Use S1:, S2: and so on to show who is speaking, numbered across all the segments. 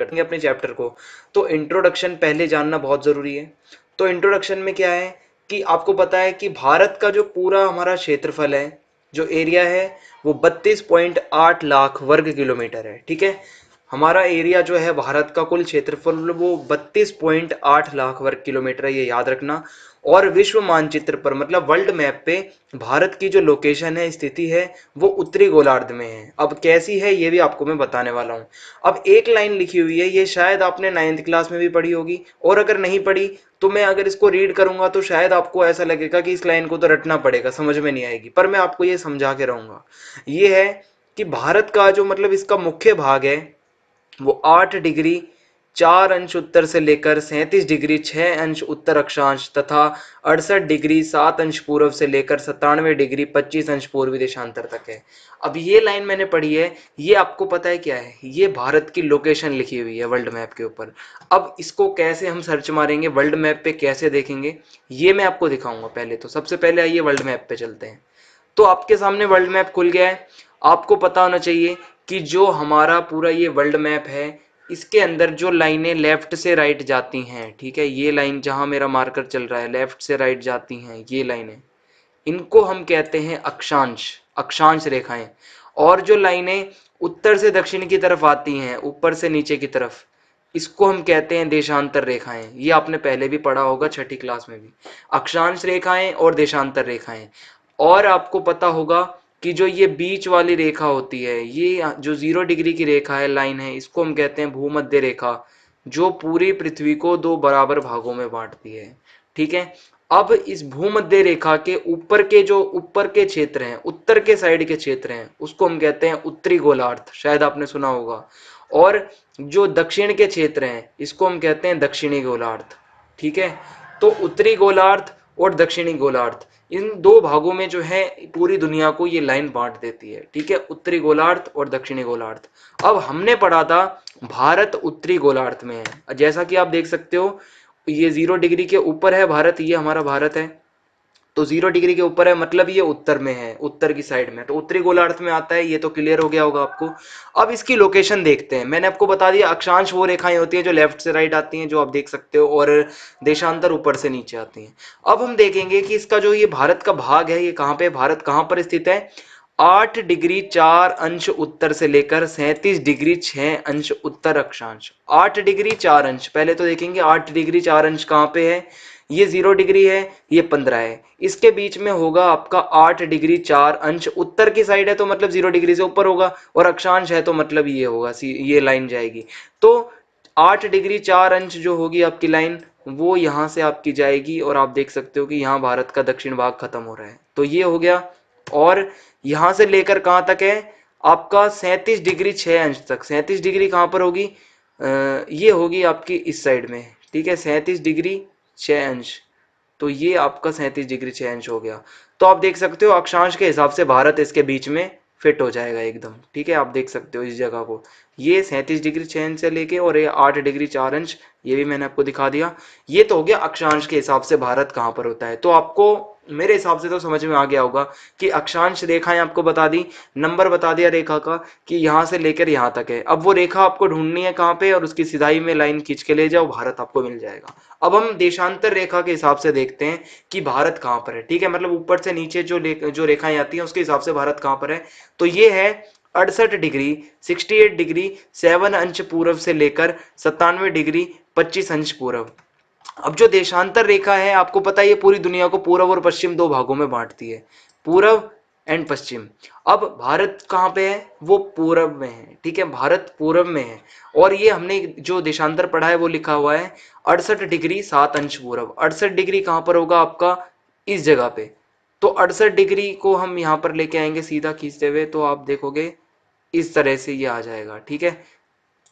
S1: करते हैं अपने चैप्टर को। तो इंट्रोडक्शन पहले जानना बहुत ज़रूरी है। तो इंट्रोडक्शन में क्या है कि आपको पता है कि भारत का जो पूरा हमारा क्षेत्रफल है, जो एरिया है, वो 32.8 लाख वर्ग किलोमीटर है। ठीक है, हमारा एरिया जो है भारत का कुल क्षेत्रफल वो 32.8 लाख वर्ग किलोमीटर है, ये याद रखना। और विश्व मानचित्र पर मतलब वर्ल्ड मैप पे भारत की जो लोकेशन है, स्थिति है, वो उत्तरी गोलार्ध में है। अब कैसी है ये भी आपको मैं बताने वाला हूँ। अब एक लाइन लिखी हुई है, ये शायद आपने 9th क्लास में भी पढ़ी होगी, और अगर नहीं पढ़ी तो मैं अगर इसको रीड करूंगा तो शायद आपको ऐसा लगेगा कि इस लाइन को तो रटना पड़ेगा, समझ में नहीं आएगी, पर मैं आपको ये समझा के रहूंगा। ये है कि भारत का जो मतलब इसका मुख्य भाग है वो 8 डिग्री 4 अंश उत्तर से लेकर 37 डिग्री 6 अंश उत्तर अक्षांश तथा 68 डिग्री 7 अंश पूर्व से लेकर 97 डिग्री 25 अंश पूर्वी देशांतर तक है। अब ये लाइन मैंने पढ़ी है, ये आपको पता है क्या है, ये भारत की लोकेशन लिखी हुई है वर्ल्ड मैप के ऊपर। अब इसको कैसे हम सर्च मारेंगे, वर्ल्ड मैप पे कैसे देखेंगे, ये मैं आपको दिखाऊंगा। पहले तो सबसे पहले आइए वर्ल्ड मैप पे चलते हैं। तो आपके सामने वर्ल्ड मैप खुल गया है। आपको पता होना चाहिए कि जो हमारा पूरा ये वर्ल्ड मैप है, इसके अंदर जो लाइनें लेफ्ट से राइट जाती हैं, ठीक है, ये लाइन जहां मेरा मार्कर चल रहा है लेफ्ट से राइट जाती हैं, ये लाइनें, इनको हम कहते हैं अक्षांश, अक्षांश रेखाएं। और जो लाइनें उत्तर से दक्षिण की तरफ आती हैं, ऊपर से नीचे की तरफ, इसको हम कहते हैं देशांतर रेखाएं। ये आपने पहले भी पढ़ा होगा 6ठी क्लास में भी, अक्षांश रेखाएं और देशांतर रेखाएं। और आपको पता होगा कि जो ये बीच वाली रेखा होती है, ये जो 0 डिग्री की रेखा है, लाइन है, इसको हम कहते हैं भूमध्य रेखा, जो पूरी पृथ्वी को 2 बराबर भागों में बांटती है। ठीक है, अब इस भूमध्य रेखा के ऊपर के जो ऊपर के क्षेत्र हैं, उत्तर के साइड के क्षेत्र हैं, उसको हम कहते हैं उत्तरी गोलार्ध, शायद आपने सुना होगा। और जो दक्षिण के क्षेत्र हैं, इसको हम कहते हैं दक्षिणी गोलार्ध। ठीक है, तो उत्तरी गोलार्ध और दक्षिणी गोलार्ध, इन दो भागों में जो है पूरी दुनिया को ये लाइन बांट देती है। ठीक है, उत्तरी गोलार्ध और दक्षिणी गोलार्ध। अब हमने पढ़ा था भारत उत्तरी गोलार्ध में है, जैसा कि आप देख सकते हो, ये 0 डिग्री के ऊपर है भारत, ये हमारा भारत है। तो 0 डिग्री के ऊपर है मतलब ये उत्तर में है, उत्तर की साइड में, तो उत्तरी गोलार्ध में आता है, ये तो क्लियर हो गया होगा आपको। अब इसकी लोकेशन देखते हैं। मैंने आपको बता दिया अक्षांश वो रेखाएं होती हैं जो लेफ्ट से राइट आती हैं, जो आप देख सकते हो, और देशांतर ऊपर से नीचे आती हैं। अब हम देखेंगे कि इसका जो ये भारत का भाग है, ये कहाँ पे, भारत कहाँ पर स्थित है। 8 डिग्री 4 अंश उत्तर से लेकर 37 डिग्री 6 अंश उत्तर अक्षांश। 8 डिग्री 4 अंश, पहले तो देखेंगे 8 डिग्री 4 अंश कहाँ पे है। ये 0 डिग्री है, ये 15 है, इसके बीच में होगा आपका 8 डिग्री 4 अंश। उत्तर की साइड है तो मतलब 0 डिग्री से ऊपर होगा, और अक्षांश है तो मतलब ये होगा, ये लाइन जाएगी। तो 8 डिग्री 4 अंश जो होगी आपकी लाइन, वो यहां से आपकी जाएगी, और आप देख सकते हो कि यहाँ भारत का दक्षिण भाग खत्म हो रहा है, तो ये हो गया। और यहां से लेकर कहां तक है आपका, 37 डिग्री 6 अंश तक। 37 डिग्री कहां पर होगी, ये होगी आपकी इस साइड में। ठीक है, 37 डिग्री 6 अंश, तो ये आपका 37 डिग्री 6 अंश हो गया। तो आप देख सकते हो अक्षांश के हिसाब से भारत इसके बीच में फिट हो जाएगा एकदम। ठीक है, आप देख सकते हो इस जगह को, ये 37 डिग्री 6 अंश से लेके, और ये 8 डिग्री 4 अंश, ये भी मैंने आपको दिखा दिया। ये तो हो गया अक्षांश के हिसाब से भारत कहाँ पर होता है। तो आपको मेरे हिसाब से तो समझ में आ गया होगा कि अक्षांश रेखाएं आपको बता दी, नंबर बता दिया रेखा का कि यहां से लेकर यहां तक है। अब वो रेखा आपको ढूंढनी है कहां पे, और उसकी सिधाई में लाइन खींच के ले जाओ, भारत आपको मिल जाएगा। अब हम देशांतर रेखा के हिसाब से देखते हैं कि भारत कहां पर है। ठीक है, मतलब ऊपर से नीचे जो रेखाएं आती हैं उसके हिसाब से भारत कहां पर है। तो ये है 68 डिग्री 68 डिग्री 7 अंश पूर्व से लेकर 97 डिग्री 25 अंश पूर्व। अब जो देशांतर रेखा है, आपको पता है ये पूरी दुनिया को पूर्व और पश्चिम दो भागों में बांटती है, पूर्व एंड पश्चिम। अब भारत कहाँ पे है, वो पूर्व में है। ठीक है, भारत पूर्व में है, और ये हमने जो देशांतर पढ़ा है वो लिखा हुआ है 68 डिग्री 7 अंश पूर्व। 68 डिग्री कहाँ पर होगा आपका, इस जगह पे। तो 68 डिग्री को हम यहाँ पर लेके आएंगे सीधा खींचते हुए, तो आप देखोगे इस तरह से ये आ जाएगा। ठीक है,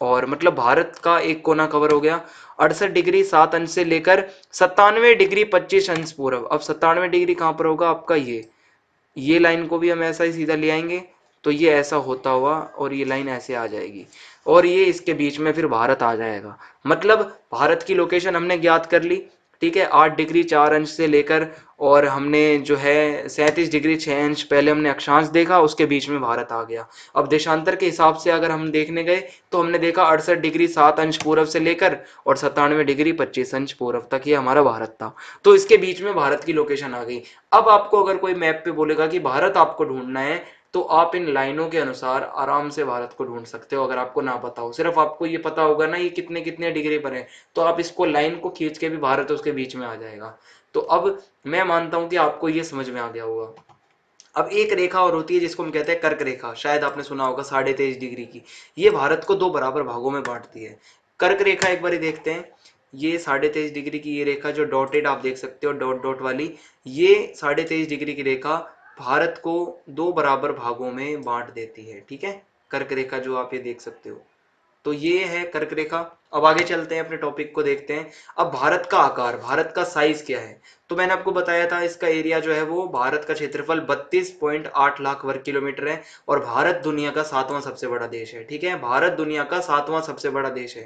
S1: और मतलब भारत का एक कोना कवर हो गया 68 डिग्री 7 अंश से लेकर 97 डिग्री 25 अंश पूर्व। अब 97 डिग्री कहाँ पर होगा आपका, ये लाइन को भी हम ऐसा ही सीधा ले आएंगे, तो ये ऐसा होता हुआ और ये लाइन ऐसे आ जाएगी, और ये इसके बीच में फिर भारत आ जाएगा। मतलब भारत की लोकेशन हमने ज्ञात कर ली। ठीक है, 8 डिग्री 4 अंश से लेकर, और हमने जो है 37 डिग्री 6 अंश पहले हमने अक्षांश देखा, उसके बीच में भारत आ गया। अब देशांतर के हिसाब से अगर हम देखने गए तो हमने देखा 68 डिग्री 7 अंश पूर्व से लेकर और 97 डिग्री 25 अंश पूर्व तक ये हमारा भारत था। तो इसके बीच में भारत की लोकेशन आ गई। अब आपको अगर कोई मैप पे बोलेगा कि भारत आपको ढूंढना है, तो आप इन लाइनों के अनुसार आराम से भारत को ढूंढ सकते हो। अगर आपको ना पता हो, सिर्फ आपको ये पता होगा ना ये कितने कितने डिग्री पर है, तो आप इसको लाइन को खींच के भी भारत उसके बीच में आ जाएगा। तो अब मैं मानता हूं कि आपको ये समझ में आ गया होगा। अब एक रेखा और होती है जिसको हम कहते हैं कर्क रेखा, शायद आपने सुना होगा 23.5 डिग्री की। ये भारत को दो बराबर भागों में बांटती है। कर्क रेखा एक बार देखते हैं। ये 23.5 डिग्री की ये रेखा जो डॉटेड आप देख सकते हो, डॉट डॉट वाली, ये 23.5 डिग्री की रेखा भारत को दो बराबर भागों में बांट देती है। ठीक है, कर्क रेखा जो आप ये देख सकते हो, तो ये है कर्क रेखा। अब आगे चलते हैं, अपने टॉपिक को देखते हैं। अब भारत का आकार, भारत का साइज क्या है, तो मैंने आपको बताया था इसका एरिया जो है वो, भारत का क्षेत्रफल 32.8 लाख वर्ग किलोमीटर है, और भारत दुनिया का 7वां सबसे बड़ा देश है। ठीक है, भारत दुनिया का 7वां सबसे बड़ा देश है,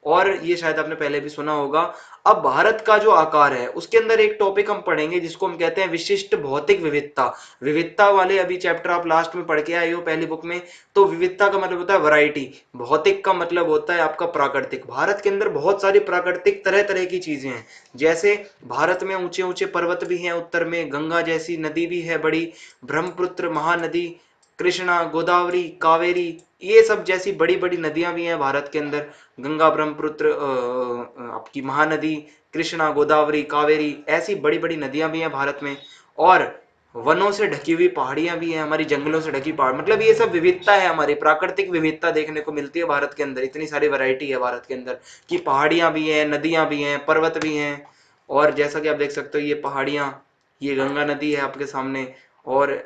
S1: और ये शायद आपने पहले भी सुना होगा। अब भारत का जो आकार है उसके अंदर एक टॉपिक हम पढ़ेंगे जिसको हम कहते हैं विशिष्ट भौतिक विविधता। विविधता वाले अभी चैप्टर आप लास्ट में पढ़ के आए हो पहली बुक में। तो विविधता का मतलब होता है वैरायटी, भौतिक का मतलब होता है आपका प्राकृतिक। भारत के अंदर बहुत सारी प्राकृतिक तरह तरह की चीजें हैं। जैसे भारत में ऊंचे ऊंचे पर्वत भी हैं, उत्तर में गंगा जैसी नदी भी है बड़ी, ब्रह्मपुत्र महानदी, कृष्णा गोदावरी कावेरी, ये सब जैसी बड़ी बड़ी नदियां भी हैं भारत के अंदर। गंगा ब्रह्मपुत्र आपकी महानदी, कृष्णा गोदावरी कावेरी, ऐसी बड़ी बड़ी नदियां भी हैं भारत में। और वनों से ढकी हुई पहाड़ियां भी हैं हमारी, जंगलों से ढकी पहाड़, मतलब ये सब विविधता है हमारी, प्राकृतिक विविधता देखने को मिलती है भारत के अंदर। इतनी सारी वैरायटी है भारत के अंदर कि पहाड़ियां भी हैं, नदियां भी हैं, पर्वत भी हैं। और जैसा कि आप देख सकते हो ये पहाड़ियां, ये गंगा नदी है आपके सामने, और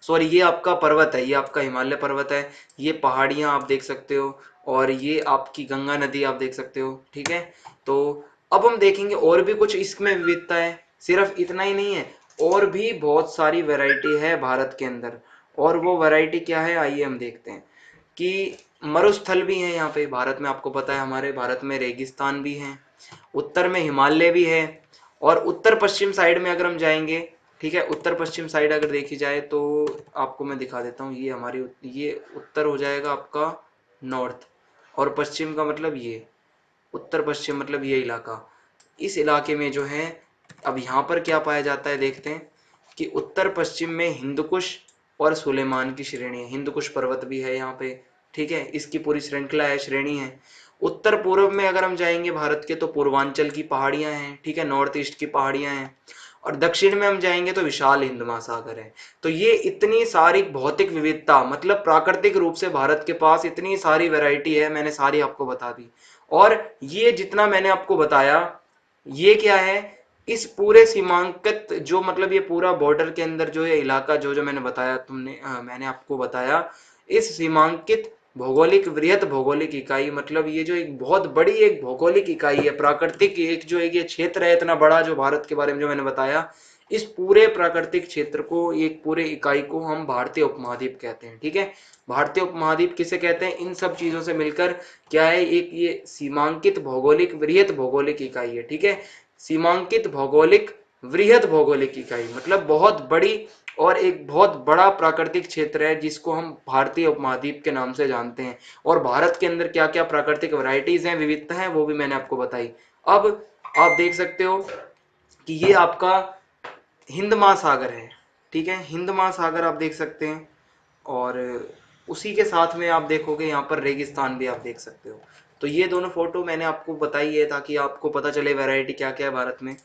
S1: सॉरी ये आपका पर्वत है, ये आपका हिमालय पर्वत है, ये पहाड़ियां आप देख सकते हो, और ये आपकी गंगा नदी आप देख सकते हो। ठीक है, तो अब हम देखेंगे और भी कुछ इसमें विविधता है, सिर्फ इतना ही नहीं है, और भी बहुत सारी वैरायटी है भारत के अंदर। और वो वैरायटी क्या है, आइए हम देखते हैं। कि मरुस्थल भी है यहाँ पे भारत में, आपको पता है हमारे भारत में रेगिस्तान भी है, उत्तर में हिमालय भी है, और उत्तर पश्चिम साइड में अगर हम जाएंगे, ठीक है, उत्तर पश्चिम साइड अगर देखी जाए तो आपको मैं दिखा देता हूँ। ये हमारी, ये उत्तर हो जाएगा आपका नॉर्थ, और पश्चिम का मतलब ये, उत्तर पश्चिम मतलब ये इलाका। इस इलाके में जो है, अब यहाँ पर क्या पाया जाता है देखते हैं। कि उत्तर पश्चिम में हिंदुकुश और सुलेमान की श्रेणी है, हिंदुकुश पर्वत भी है यहाँ पे। ठीक है, इसकी पूरी श्रृंखला है, श्रेणी है। उत्तर पूर्व में अगर हम जाएंगे भारत के, तो पूर्वांचल की पहाड़ियां हैं, ठीक है, नॉर्थ ईस्ट की पहाड़ियां हैं। और दक्षिण में हम जाएंगे तो विशाल हिंद महासागर है। तो ये इतनी सारी भौतिक विविधता, मतलब प्राकृतिक रूप से भारत के पास इतनी सारी वैरायटी है, मैंने सारी आपको बता दी। और ये जितना मैंने आपको बताया, ये क्या है, इस पूरे सीमांकित जो, मतलब ये पूरा बॉर्डर के अंदर जो ये इलाका जो जो मैंने बताया, मैंने आपको बताया, इस सीमांकित भौगोलिक, वृहत भौगोलिक इकाई, मतलब ये जो एक बहुत बड़ी एक भौगोलिक इकाई है, प्राकृतिक एक जो एक ये क्षेत्र है इतना बड़ा जो भारत के बारे में जो मैंने बताया, इस पूरे प्राकृतिक क्षेत्र को, एक पूरे इकाई को हम भारतीय उपमहाद्वीप कहते हैं। ठीक है, भारतीय उपमहाद्वीप किसे कहते हैं, इन सब चीजों से मिलकर क्या है, एक ये सीमांकित भौगोलिक वृहत भौगोलिक इकाई है। ठीक है, सीमांकित भौगोलिक वृहत भौगोलिक इकाई मतलब बहुत बड़ी, और एक बहुत बड़ा प्राकृतिक क्षेत्र है जिसको हम भारतीय उपमहाद्वीप के नाम से जानते हैं। और भारत के अंदर क्या क्या प्राकृतिक वैरायटीज हैं, विविधता है, वो भी मैंने आपको बताई। अब आप देख सकते हो कि ये आपका हिंद महासागर है। ठीक है, हिंद महासागर आप देख सकते हैं, और उसी के साथ में आप देखोगे यहाँ पर रेगिस्तान भी आप देख सकते हो। तो ये दोनों फोटो मैंने आपको बताई है ताकि आपको पता चले वैरायटी क्या क्या है भारत में।